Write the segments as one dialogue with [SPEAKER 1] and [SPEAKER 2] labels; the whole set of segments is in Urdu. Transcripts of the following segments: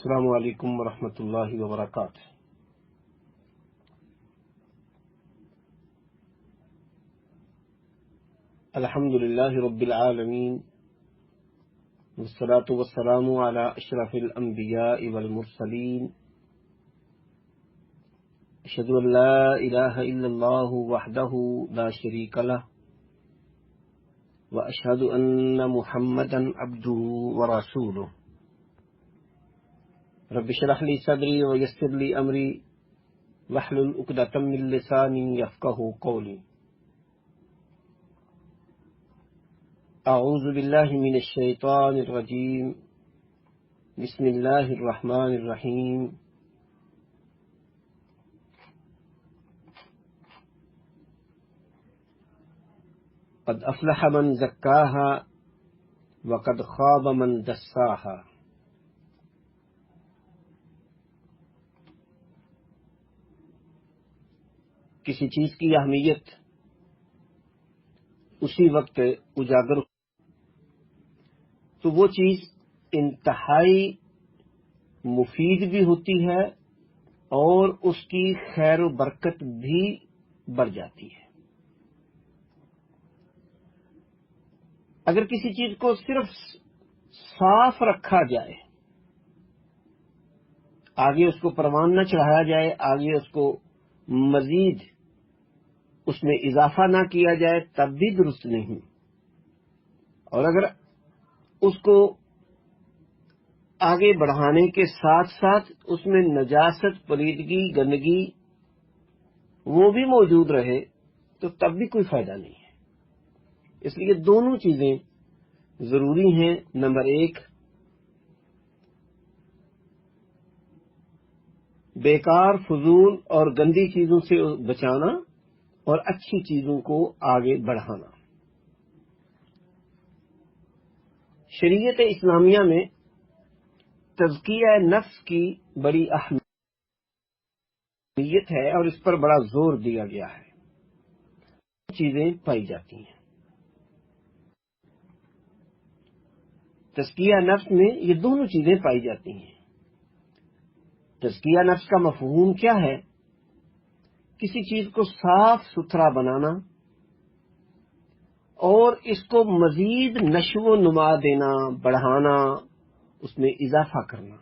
[SPEAKER 1] السلام علیکم ورحمۃ اللہ وبرکاتہ۔ الحمد للہ رب العالمین والصلاة والسلام علی اشرف الانبیاء والمرسلین، اشہد ان لا الہ الا اللہ وحدہ لا شریک لہ واشہد ان محمدا عبدہ ورسولہ۔ رب اشرح لی صدری ویسر لی امری واحلل عقدۃ من لسانی یفقہوا قولی۔ اعوذ باللہ من الشیطان الرجیم، بسم اللہ الرحمن الرحیم۔ قد افلح من زکاہا وقد خاب من دساہا۔ کسی چیز کی اہمیت اسی وقت اجاگر تو وہ چیز انتہائی مفید بھی ہوتی ہے اور اس کی خیر و برکت بھی بڑھ جاتی ہے۔ اگر کسی چیز کو صرف صاف رکھا جائے، آگے اس کو پروان نہ چڑھایا جائے، آگے اس کو مزید اس میں اضافہ نہ کیا جائے، تب بھی درست نہیں۔ اور اگر اس کو آگے بڑھانے کے ساتھ ساتھ اس میں نجاست، پلیدگی، گندگی وہ بھی موجود رہے تو تب بھی کوئی فائدہ نہیں ہے۔ اس لیے دونوں چیزیں ضروری ہیں۔ نمبر ایک، بیکار، فضول اور گندی چیزوں سے بچانا اور اچھی چیزوں کو آگے بڑھانا۔ شریعت اسلامیہ میں تزکیہ نفس کی بڑی اہمیت ہے اور اس پر بڑا زور دیا گیا ہے۔ چیزیں پائی جاتی ہیں تزکیہ نفس میں، یہ دونوں چیزیں پائی جاتی ہیں۔ تزکیہ نفس کا مفہوم کیا ہے؟ کسی چیز کو صاف ستھرا بنانا اور اس کو مزید نشو و نما دینا، بڑھانا، اس میں اضافہ کرنا،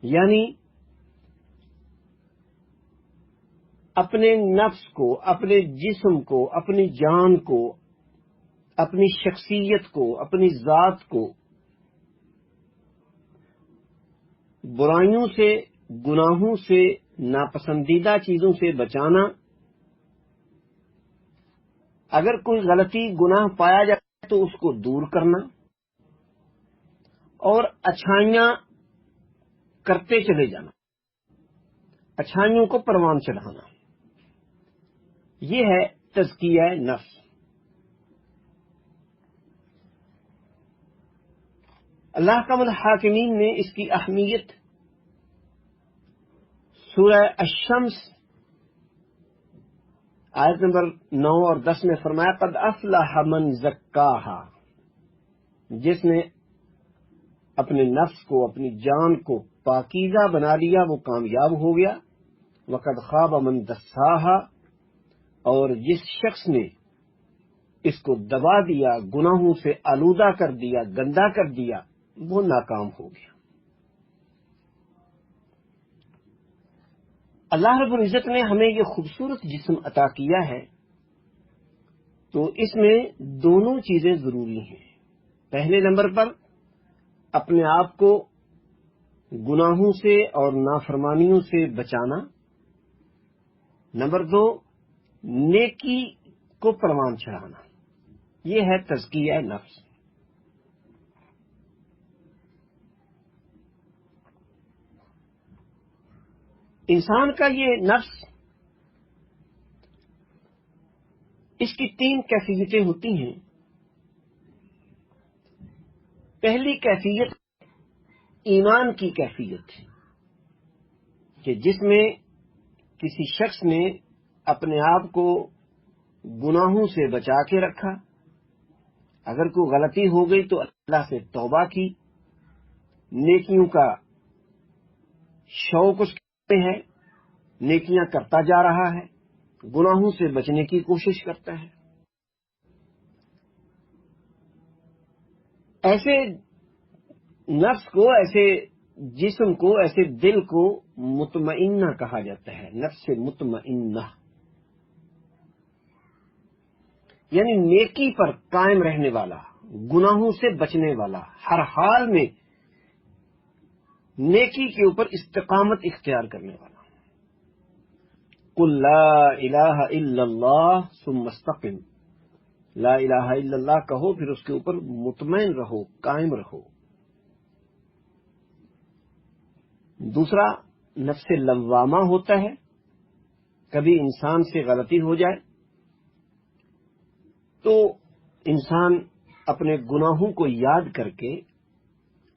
[SPEAKER 1] یعنی اپنے نفس کو، اپنے جسم کو، اپنی جان کو، اپنی شخصیت کو، اپنی ذات کو برائیوں سے، گناہوں سے، ناپسندیدہ چیزوں سے بچانا۔ اگر کوئی غلطی، گناہ پایا جائے تو اس کو دور کرنا اور اچھائیاں کرتے چلے جانا، اچھائیوں کو پروان چڑھانا، یہ ہے تزکیہ نفس۔ اللہ کا الحاکمین نے اس کی اہمیت سورہ الشمس آیت نمبر 9 اور 10 میں فرمایا، قد افلح من زکاہا، جس نے اپنے نفس کو، اپنی جان کو پاکیزہ بنا لیا وہ کامیاب ہو گیا۔ وقد خاب من دساہا، اور جس شخص نے اس کو دبا دیا، گناہوں سے آلودہ کر دیا، گندا کر دیا، وہ ناکام ہو گیا۔ اللہ رب العزت نے ہمیں یہ خوبصورت جسم عطا کیا ہے تو اس میں دونوں چیزیں ضروری ہیں۔ پہلے نمبر پر اپنے آپ کو گناہوں سے اور نافرمانیوں سے بچانا۔ نمبر 2، نیکی کو پروان چڑھانا۔ یہ ہے تزکیہ نفس۔ انسان کا یہ نفس، اس کی 3 کیفیتیں ہوتی ہیں۔ پہلی کیفیت ایمان کی کیفیت ہے کہ جس میں کسی شخص نے اپنے آپ کو گناہوں سے بچا کے رکھا، اگر کوئی غلطی ہو گئی تو اللہ سے توبہ کی، نیکیوں کا شوق اس میں ہے، نیکیاں کرتا جا رہا ہے، گناہوں سے بچنے کی کوشش کرتا ہے. ایسے نفس کو، ایسے جسم کو، ایسے دل کو مطمئنہ کہا جاتا ہے. نفس مطمئنہ یعنی نیکی پر قائم رہنے والا، گناہوں سے بچنے والا، ہر حال میں نیکی کے اوپر استقامت اختیار کرنے والا. قل لا الہ الا اللہ ثم استقم، لا الہ الا اللہ کہو، پھر اس کے اوپر مطمئن رہو، قائم رہو. دوسرا نفس لوامہ ہوتا ہے. کبھی انسان سے غلطی ہو جائے تو انسان اپنے گناہوں کو یاد کر کے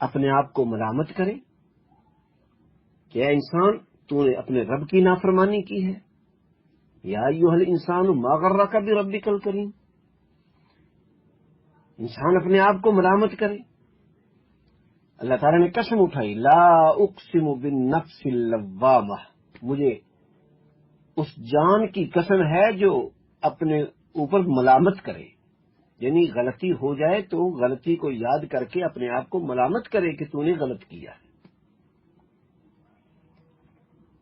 [SPEAKER 1] اپنے آپ کو ملامت کرے کہ اے انسان، تو نے اپنے رب کی نافرمانی کی ہے. یا ایھا الانسان ما غرک بربک الکریم. انسان اپنے آپ کو ملامت کرے. اللہ تعالیٰ نے قسم اٹھائی، لا اقسم بالنفس اللوامہ، مجھے اس جان کی قسم ہے جو اپنے اوپر ملامت کرے. یعنی غلطی ہو جائے تو غلطی کو یاد کر کے اپنے آپ کو ملامت کرے کہ تو نے غلط کیا ہے.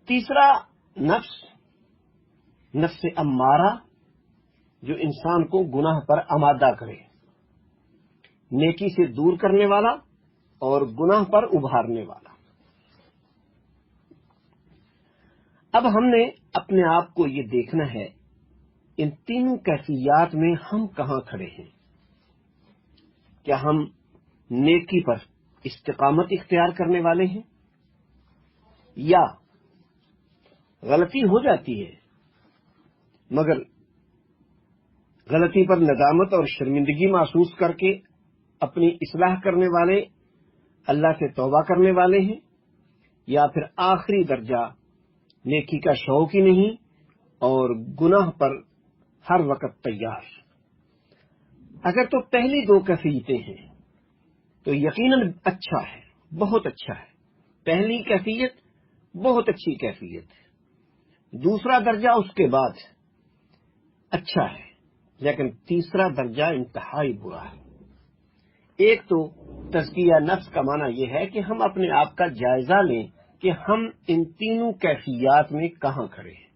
[SPEAKER 1] تیسرا نفس امارہ، جو انسان کو گناہ پر آمادہ کرے، نیکی سے دور کرنے والا اور گناہ پر ابھارنے والا. اب ہم نے اپنے آپ کو یہ دیکھنا ہے ان تینوں کیفیات میں ہم کہاں کھڑے ہیں. کیا ہم نیکی پر استقامت اختیار کرنے والے ہیں، یا غلطی ہو جاتی ہے مگر غلطی پر ندامت اور شرمندگی محسوس کر کے اپنی اصلاح کرنے والے، اللہ سے توبہ کرنے والے ہیں، یا پھر آخری درجہ نیکی کا شوق ہی نہیں اور گناہ پر ہر وقت تیار. اگر تو پہلی دو کیفیتیں ہیں تو یقیناً اچھا ہے، بہت اچھا ہے. پہلی کیفیت بہت اچھی کیفیت ہے. دوسرا درجہ اس کے بعد اچھا ہے، لیکن تیسرا درجہ انتہائی برا ہے. ایک تو تزکیہ نفس کا معنی یہ ہے کہ ہم اپنے آپ کا جائزہ لیں کہ ہم ان تینوں کیفیات میں کہاں کھڑے ہیں.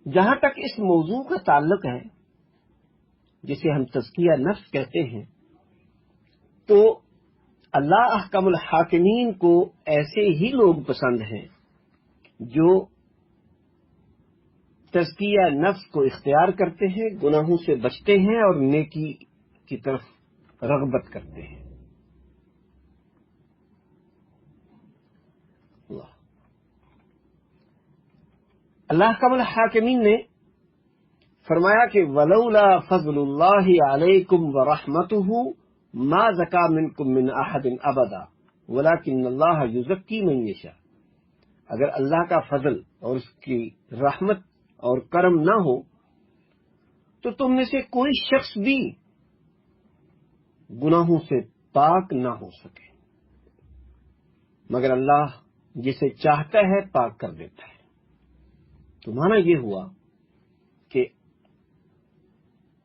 [SPEAKER 1] جہاں تک اس موضوع کا تعلق ہے جسے ہم تزکیہ نفس کہتے ہیں، تو اللہ احکم الحاکمین کو ایسے ہی لوگ پسند ہیں جو تزکیہ نفس کو اختیار کرتے ہیں، گناہوں سے بچتے ہیں اور نیکی کی طرف رغبت کرتے ہیں. اللہ احکم الحاکمین نے فرمایا کہ وَلَوْلَا فَضْلُ اللَّهِ عَلَيْكُمْ وَرَحْمَتُهُ مَا زَكَىٰ مِنْكُمْ مِنْ أَحَدٍ أَبَدًا وَلَٰكِنَّ اللَّهَ يُزَكِّي مَن يَشَاءُ. اگر اللہ کا فضل اور اس کی رحمت اور کرم نہ ہو تو تم میں سے کوئی شخص بھی گناہوں سے پاک نہ ہو سکے، مگر اللہ جسے چاہتا ہے پاک کر دیتا ہے. تو معنی یہ ہوا کہ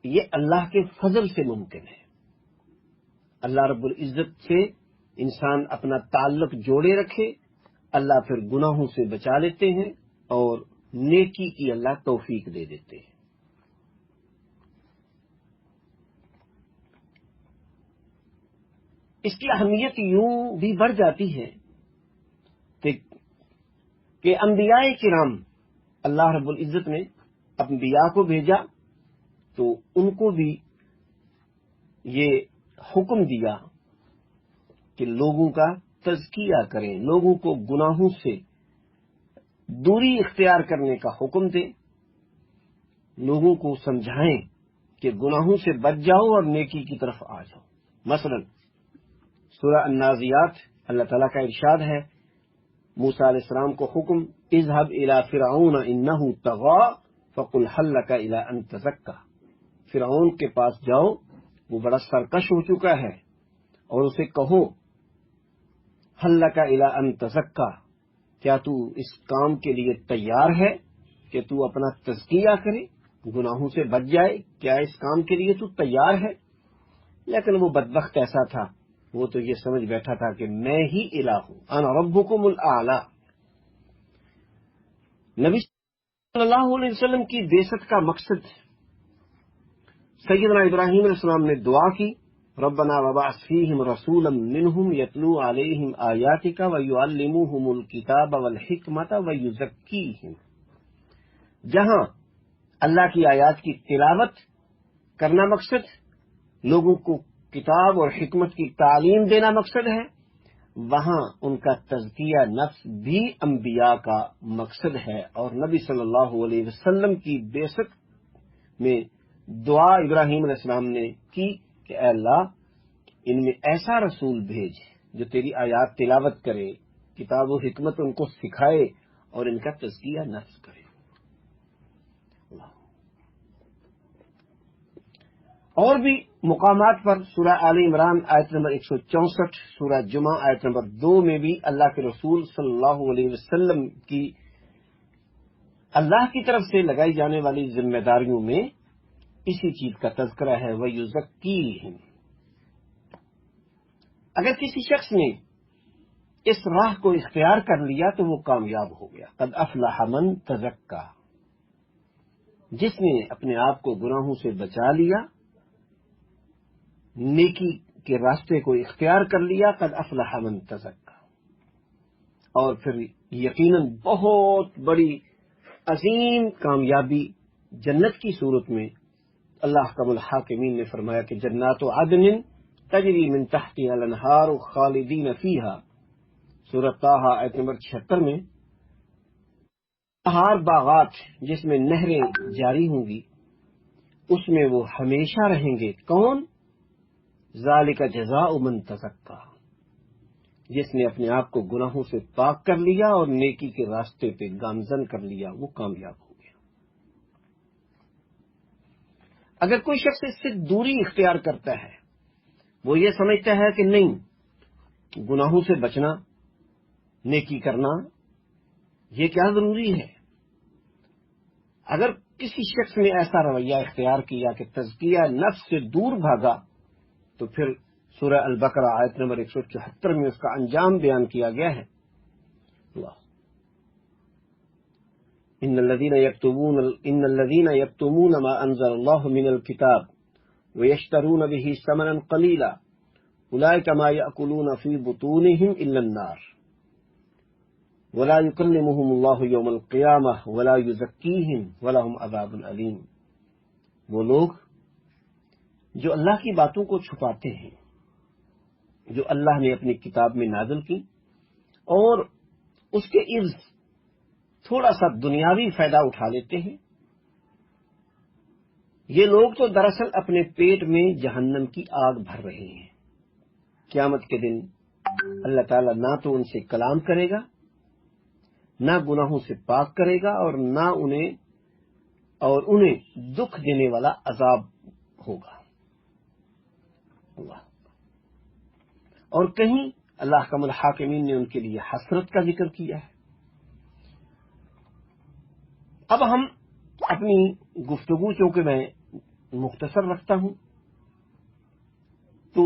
[SPEAKER 1] یہ اللہ کے فضل سے ممکن ہے. اللہ رب العزت سے انسان اپنا تعلق جوڑے رکھے، اللہ پھر گناہوں سے بچا لیتے ہیں اور نیکی کی اللہ توفیق دے دیتے ہیں. اس کی اہمیت یوں بھی بڑھ جاتی ہے کہ انبیاء کرام، اللہ رب العزت نے انبیاء کو بھیجا تو ان کو بھی یہ حکم دیا کہ لوگوں کا تزکیہ کریں، لوگوں کو گناہوں سے دوری اختیار کرنے کا حکم دیں، لوگوں کو سمجھائیں کہ گناہوں سے بچ جاؤ اور نیکی کی طرف آ جاؤ. مثلا سورہ النازیات اللہ تعالیٰ کا ارشاد ہے، موسیٰ علیہ السلام کو حکم، اذهب الى فرعون انه طغى فقل هل لك الى ان تزكى. فرعون کے پاس جاؤ، وہ بڑا سرکش ہو چکا ہے، اور اسے کہو هل لك الى ان تزکا، کیا تو اس کام کے لیے تیار ہے کہ تو اپنا تزکیہ کرے، گناہوں سے بچ جائے؟ کیا اس کام کے لیے تو تیار ہے؟ لیکن وہ بدبخت ایسا تھا، وہ تو یہ سمجھ بیٹھا تھا کہ میں ہی الہ ہوں، انا ربکم الاعلی۔ نبی صلی اللہ علیہ وسلم کی بعثت کا مقصد، سیدنا ابراہیم علیہ السلام نے دعا کی، ربنا وبعث فیہم رسولا منہم یتلو علیہم آیاتک ویعلموہم الکتاب والحکمت ویزکیہم۔ جہاں اللہ کی آیات کی تلاوت کرنا مقصد، لوگوں کو کتاب اور حکمت کی تعلیم دینا مقصد ہے، وہاں ان کا تزکیہ نفس بھی انبیاء کا مقصد ہے۔ اور نبی صلی اللہ علیہ وسلم کی بعثت میں دعا ابراہیم علیہ السلام نے کی کہ اے اللہ، ان میں ایسا رسول بھیج جو تیری آیات تلاوت کرے، کتاب و حکمت ان کو سکھائے اور ان کا تزکیہ نفس کرے۔ اور بھی مقامات پر سورہ آل عمران آیت نمبر 164، سورہ جمعہ آیت نمبر 2 میں بھی اللہ کے رسول صلی اللہ علیہ وسلم کی اللہ کی طرف سے لگائی جانے والی ذمہ داریوں میں اسی چیز کا تذکرہ ہے، وَيُزَكِّيهِمْ۔ اگر کسی شخص نے اس راہ کو اختیار کر لیا تو وہ کامیاب ہو گیا۔ قد افلح من تزکا، جس نے اپنے آپ کو گناہوں سے بچا لیا، نیکی کے راستے کو اختیار کر لیا، قد افلح من تزکا۔ اور پھر یقیناً بہت بڑی عظیم کامیابی جنت کی صورت میں اللہ حکم الحاکمین نے فرمایا کہ جنات عدن تجری من تحتها الانہار خالدین فیہا، سورۃ طٰہٰ آیت نمبر 76 میں، بہار باغات جس میں نہریں جاری ہوں گی، اس میں وہ ہمیشہ رہیں گے۔ کون؟ ذالک جزاء من تزکا، جس نے اپنے آپ کو گناہوں سے پاک کر لیا اور نیکی کے راستے پہ گامزن کر لیا، وہ کامیاب ہو گیا۔ اگر کوئی شخص اس سے دوری اختیار کرتا ہے، وہ یہ سمجھتا ہے کہ نہیں، گناہوں سے بچنا، نیکی کرنا، یہ کیا ضروری ہے؟ اگر کسی شخص نے ایسا رویہ اختیار کیا کہ تزکیہ نفس سے دور بھاگا، تو پھر سورہ البقرہ آیت نمبر 174 میں اس کا انجام بیان کیا گیا ہے۔ ان الذين يكتمون ما انزل الله من الكتاب ويشترون به ثمنا قليلا اولئك ما يأكلون في بطونهم الا النار ولا يكلمهم الله يوم القيامة ولا يزكيهم ولهم عذاب أليم۔ وہ لوگ جو اللہ کی باتوں کو چھپاتے ہیں جو اللہ نے اپنی کتاب میں نازل کی، اور اس کے عوض تھوڑا سا دنیاوی فائدہ اٹھا لیتے ہیں، یہ لوگ تو دراصل اپنے پیٹ میں جہنم کی آگ بھر رہے ہیں۔ قیامت کے دن اللہ تعالیٰ نہ تو ان سے کلام کرے گا، نہ گناہوں سے پاک کرے گا، اور نہ انہیں دکھ دینے والا عذاب ہوگا۔ اللہ۔ اور کہیں اللہ حکم الحاکمین نے ان کے لیے حسرت کا ذکر کیا ہے۔ اب ہم اپنی گفتگو چونکہ میں مختصر رکھتا ہوں، تو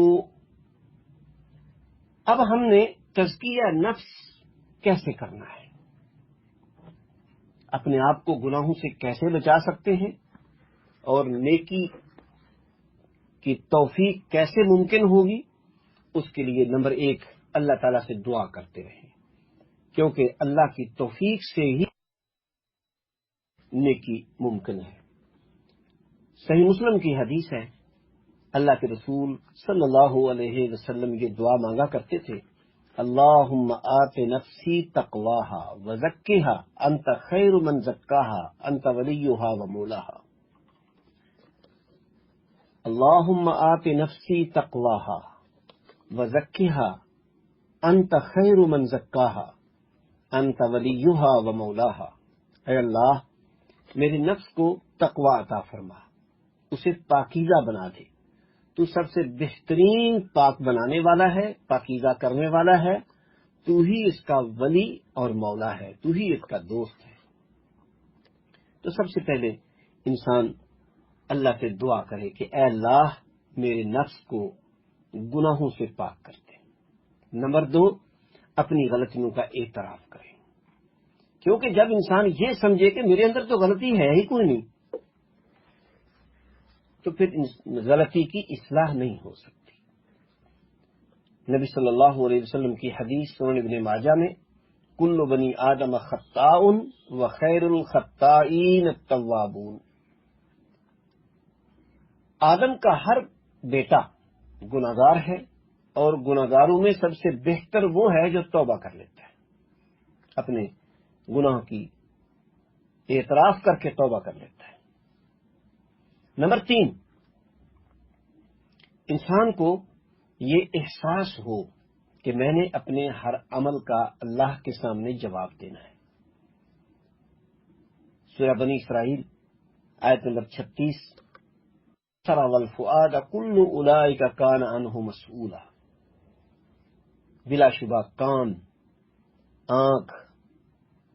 [SPEAKER 1] اب ہم نے تزکیہ نفس کیسے کرنا ہے، اپنے آپ کو گناہوں سے کیسے بچا سکتے ہیں، اور نیکی کی توفیق کیسے ممکن ہوگی، اس کے لیے نمبر 1 اللہ تعالیٰ سے دعا کرتے رہیں، کیونکہ اللہ کی توفیق سے ہی نیکی ممکن ہے۔ صحیح مسلم کی حدیث ہے، اللہ کے رسول صلی اللہ علیہ وسلم یہ دعا مانگا کرتے تھے، اللہم آت نفسی تقواها وزکها انت خیر من زکاها انت ولیها ومولاها۔ اللہم آت نفسی تقواها وزکها انت خیر من زکاها انت ولیها ومولاها۔ اے اللہ، میرے نفس کو تقوی عطا فرما، اسے پاکیزہ بنا دے، تو سب سے بہترین پاک بنانے والا ہے، پاکیزہ کرنے والا ہے، تو ہی اس کا ولی اور مولا ہے، تو ہی اس کا دوست ہے۔ تو سب سے پہلے انسان اللہ سے دعا کرے کہ اے اللہ میرے نفس کو گناہوں سے پاک کر دے۔ نمبر 2، اپنی غلطیوں کا اعتراف کرے، کیونکہ جب انسان یہ سمجھے کہ میرے اندر تو غلطی ہے ہی کوئی نہیں، تو پھر غلطی کی اصلاح نہیں ہو سکتی۔ نبی صلی اللہ علیہ وسلم کی حدیث سنن ابن ماجہ میں، کل بنی آدم خطاء وخیر الخطائین التوابون، آدم کا ہر بیٹا گناہگار ہے، اور گناہگاروں میں سب سے بہتر وہ ہے جو توبہ کر لیتا ہے، اپنے گناہ کی اعتراف کر کے توبہ کر لیتا ہے۔ نمبر 3، انسان کو یہ احساس ہو کہ میں نے اپنے ہر عمل کا اللہ کے سامنے جواب دینا ہے۔ سورہ بنی اسرائیل آیت نمبر 36، سرا والفؤاد کل اولئک کان عنہ مسئولا، بلا شبہ کان، آنکھ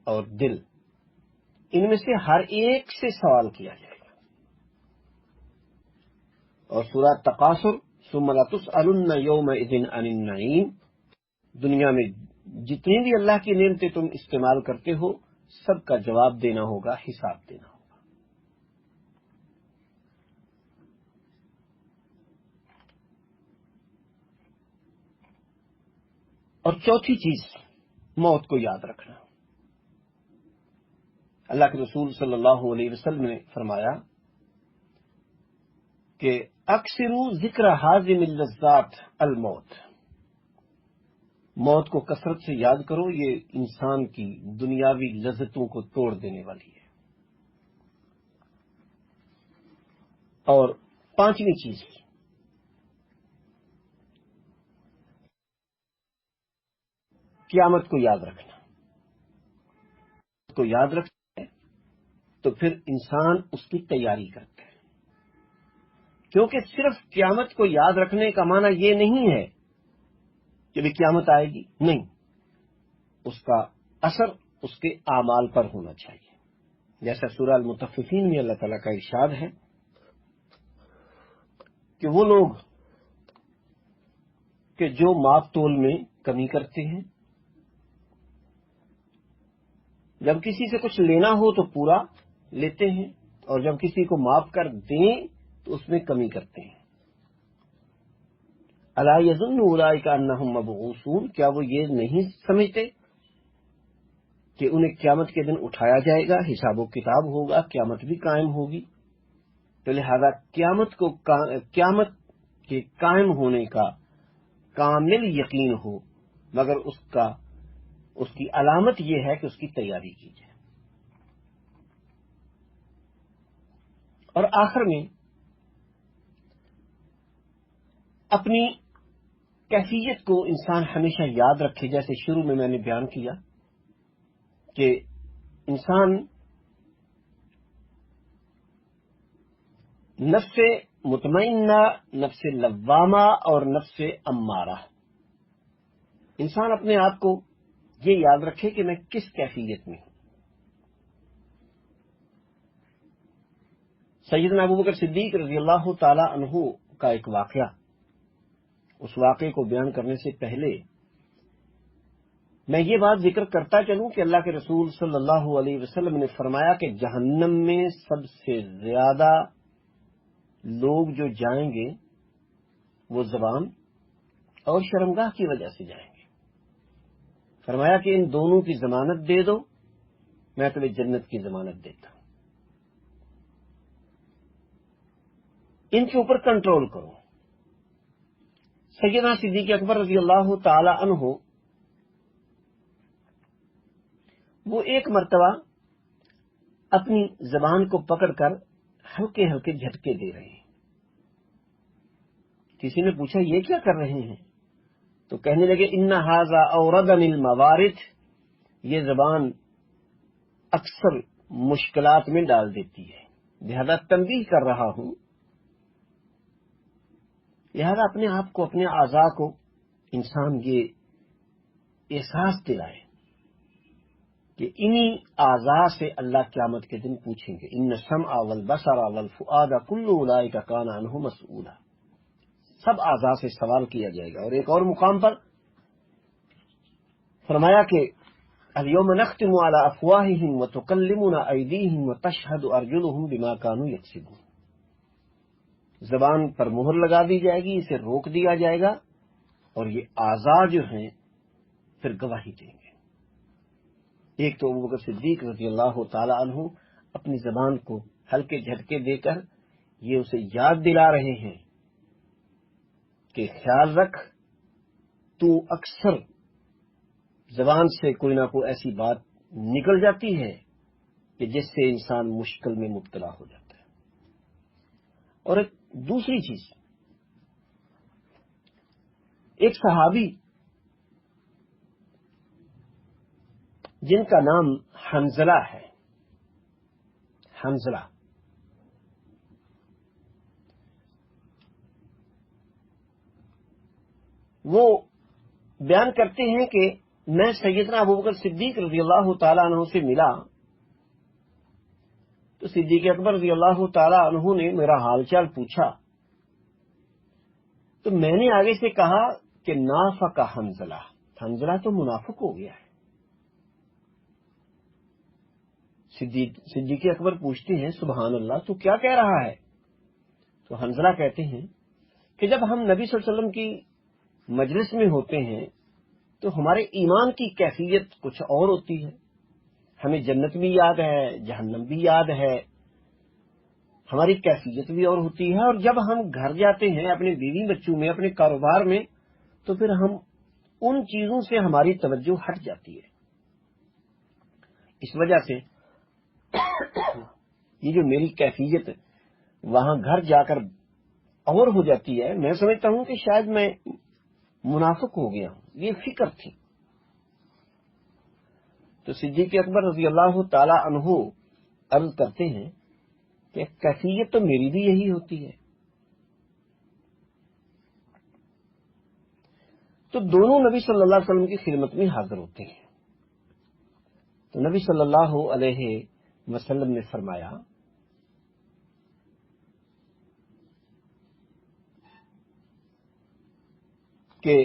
[SPEAKER 1] اور دل، ان میں سے ہر ایک سے سوال کیا جائے گا۔ اور سورہ تقاصر، ثم لتسألن یومئذ عن النعیم، دنیا میں جتنی بھی اللہ کی نعمتیں تم استعمال کرتے ہو سب کا جواب دینا ہوگا، حساب دینا ہوگا۔ اور چوتھی چیز، موت کو یاد رکھنا۔ اللہ کے رسول صلی اللہ علیہ وسلم نے فرمایا کہ اکثروا ذکر حازم اللذات الموت، موت کو کثرت سے یاد کرو، یہ انسان کی دنیاوی لذتوں کو توڑ دینے والی ہے۔ اور پانچویں چیز، قیامت کو یاد رکھنا۔ کو یاد رکھتا ہے تو پھر انسان اس کی تیاری کرتا ہے، کیونکہ صرف قیامت کو یاد رکھنے کا معنی یہ نہیں ہے کہ بھی قیامت آئے گی، نہیں، اس کا اثر اس کے اعمال پر ہونا چاہیے۔ جیسا سورہ المطففین میں اللہ تعالیٰ کا ارشاد ہے کہ وہ لوگ کہ جو ماپ تول میں کمی کرتے ہیں، جب کسی سے کچھ لینا ہو تو پورا لیتے ہیں، اور جب کسی کو معاف کر دیں تو اس میں کمی کرتے ہیں۔ الا یظن اولئک انہم مبعوثون، کیا وہ یہ نہیں سمجھتے کہ انہیں قیامت کے دن اٹھایا جائے گا، حساب و کتاب ہوگا، قیامت بھی قائم ہوگی؟ تو لہذا قیامت کے قائم ہونے کا کامل یقین ہو، مگر اس کی علامت یہ ہے کہ اس کی تیاری کی جائے۔ اور آخر میں اپنی کیفیت کو انسان ہمیشہ یاد رکھے، جیسے شروع میں نے بیان کیا کہ انسان نفس مطمئنہ، نفس لوامہ اور نفس امارہ، انسان اپنے آپ کو یہ یاد رکھے کہ میں کس کیفیت میں ہوں۔ سیدنا ابوبکر صدیق رضی اللہ تعالی عنہ کا ایک واقعہ، اس واقعے کو بیان کرنے سے پہلے میں یہ بات ذکر کرتا چلوں کہ اللہ کے رسول صلی اللہ علیہ وسلم نے فرمایا کہ جہنم میں سب سے زیادہ لوگ جو جائیں گے وہ زبان اور شرمگاہ کی وجہ سے جائیں گے۔ فرمایا کہ ان دونوں کی ضمانت دے دو، میں تمہیں جنت کی ضمانت دیتا ہوں۔ ان کے اوپر کنٹرول کرو۔ سیدنا صدیق اکبر رضی اللہ تعالی عنہ وہ ایک مرتبہ اپنی زبان کو پکڑ کر ہلکے ہلکے جھٹکے دے رہے ہیں۔ کسی نے پوچھا یہ کیا کر رہے ہیں؟ تو کہنے لگے ان ھذا اوردنی الموارد، یہ زبان اکثر مشکلات میں ڈال دیتی ہے، لہذا تنبیہ کر رہا ہوں۔ لہذا اپنے آپ کو، اپنے اعضاء کو انسان یہ احساس دلائیں کہ انہی اعضاء سے اللہ قیامت کے دن پوچھیں گے، ان السمع والبصر والفؤاد کل اولئک کان عنہ مسئولا، سب اعضاء سے سوال کیا جائے گا۔ اور ایک اور مقام پر فرمایا کہ الیوم نختم علی افواہہم وتکلمنا ایدیہم وتشہد ارجلہم بما کانوا یکسبون، زبان پر مہر لگا دی جائے گی، اسے روک دیا جائے گا، اور یہ اعضاء جو ہیں پھر گواہی دیں گے۔ ایک تو ابوبکر صدیق رضی اللہ تعالی عنہ اپنی زبان کو ہلکے جھٹکے دے کر یہ اسے یاد دلا رہے ہیں کہ خیال رکھ، تو اکثر زبان سے کوئی نہ کوئی ایسی بات نکل جاتی ہے کہ جس سے انسان مشکل میں مبتلا ہو جاتا ہے۔ اور ایک دوسری چیز، ایک صحابی جن کا نام حنظلہ ہے، حنظلہ، وہ بیان کرتے ہیں کہ میں سیدنا ابوبکر صدیق رضی اللہ تعالی عنہ سے ملا تو صدیق اکبر رضی اللہ تعالی عنہ نے میرا حال چال پوچھا، تو میں نے آگے سے کہا کہ نافق حنظلہ، حنظلہ تو منافق ہو گیا ہے۔ صدیق اکبر پوچھتے ہیں سبحان اللہ، تو کیا کہہ رہا ہے؟ تو حنظلہ کہتے ہیں کہ جب ہم نبی صلی اللہ علیہ وسلم کی مجلس میں ہوتے ہیں تو ہمارے ایمان کی کیفیت کچھ اور ہوتی ہے، ہمیں جنت بھی یاد ہے، جہنم بھی یاد ہے، ہماری کیفیت بھی اور ہوتی ہے، اور جب ہم گھر جاتے ہیں اپنے بیوی بچوں میں، اپنے کاروبار میں، تو پھر ہم ان چیزوں سے ہماری توجہ ہٹ جاتی ہے۔ اس وجہ سے یہ جو میری کیفیت وہاں گھر جا کر اور ہو جاتی ہے، میں سمجھتا ہوں کہ شاید میں منافق ہو گیا ہوں، یہ فکر تھی۔ تو صدیق اکبر رضی اللہ تعالی عنہ عرض کرتے ہیں کہ کیفیت تو میری بھی یہی ہوتی ہے۔ تو دونوں نبی صلی اللہ علیہ وسلم کی خدمت میں حاضر ہوتے ہیں۔ تو نبی صلی اللہ علیہ وسلم نے فرمایا کہ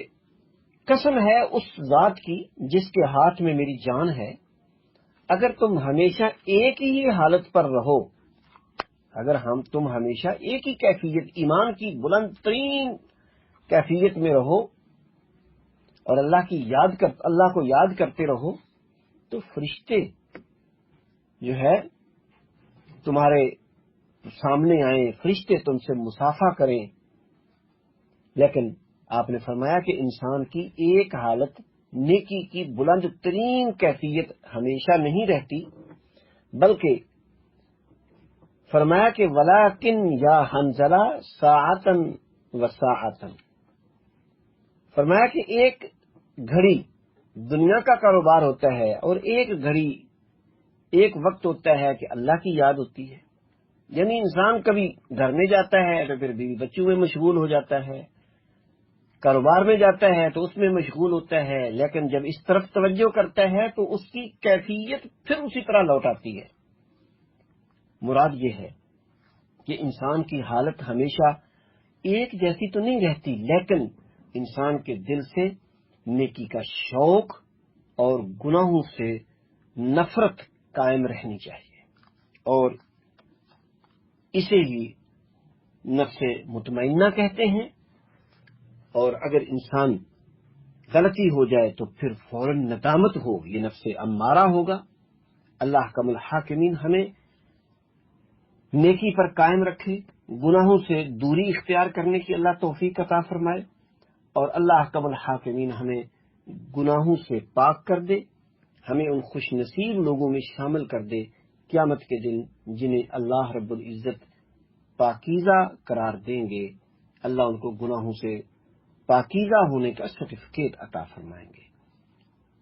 [SPEAKER 1] قسم ہے اس ذات کی جس کے ہاتھ میں میری جان ہے، اگر تم ہمیشہ ایک ہی حالت پر رہو، اگر تم ہمیشہ ایک ہی کیفیت، ایمان کی بلند ترین کیفیت میں رہو اور اللہ کو یاد کرتے رہو، تو فرشتے جو ہے تمہارے سامنے آئیں، فرشتے تم سے مصافحہ کریں۔ لیکن آپ نے فرمایا کہ انسان کی ایک حالت، نیکی کی بلند ترین کیفیت ہمیشہ نہیں رہتی، بلکہ فرمایا کہ وَلَٰكِنْ یا حنظلہ سَاعَةً وَسَاعَةً، فرمایا کہ ایک گھڑی دنیا کا کاروبار ہوتا ہے اور ایک وقت ہوتا ہے کہ اللہ کی یاد ہوتی ہے۔ یعنی انسان کبھی گھر میں جاتا ہے تو پھر بیوی بچوں میں مشغول ہو جاتا ہے، کاروبار میں جاتا ہے تو اس میں مشغول ہوتا ہے، لیکن جب اس طرف توجہ کرتا ہے تو اس کی کیفیت پھر اسی طرح لوٹ آتی ہے۔ مراد یہ ہے کہ انسان کی حالت ہمیشہ ایک جیسی تو نہیں رہتی، لیکن انسان کے دل سے نیکی کا شوق اور گناہوں سے نفرت قائم رہنی چاہیے، اور اسے ہی نفس مطمئنہ کہتے ہیں۔ اور اگر انسان غلطی ہو جائے تو پھر فوراً ندامت ہو، یہ نفس امارہ ہوگا۔ اللہ کم الحاکمین ہمیں نیکی پر قائم رکھے، گناہوں سے دوری اختیار کرنے کی اللہ توفیق عطا فرمائے، اور اللہ کم الحاکمین ہمیں گناہوں سے پاک کر دے، ہمیں ان خوش نصیب لوگوں میں شامل کر دے قیامت کے دن جنہیں اللہ رب العزت پاکیزہ قرار دیں گے۔ اللہ ان کو گناہوں سے پاکیزہ ہونے کا سرٹیفکیٹ عطا فرمائیں گے۔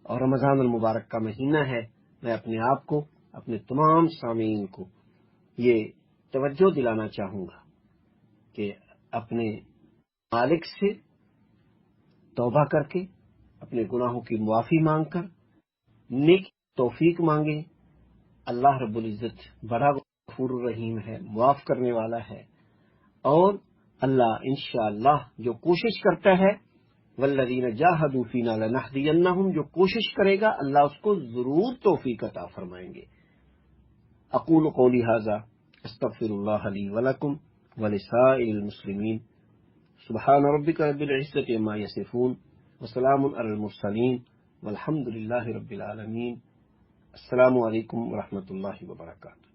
[SPEAKER 1] اور رمضان المبارک کا مہینہ ہے، میں اپنے آپ کو، اپنے تمام سامعین کو یہ توجہ دلانا چاہوں گا کہ اپنے مالک سے توبہ کر کے اپنے گناہوں کی معافی مانگ کر نیک توفیق مانگے۔ اللہ رب العزت بڑا غفور الرحیم ہے، معاف کرنے والا ہے، اور اللہ انشاءاللہ جو کوشش کرتا ہے والذین جاہدوا فینا لنہدینہم، جو کوشش کرے گا اللہ اس کو ضرور توفیق عطا فرمائیں گے۔ اقول قولی ھذا استغفر اللہ لی ولکم ولسائر المسلمین۔ سبحان ربک رب العزۃ عما یصفون وسلام علی المرسلین والحمد للہ رب العالمین۔ السلام علیکم ورحمۃ اللہ وبرکاتہ۔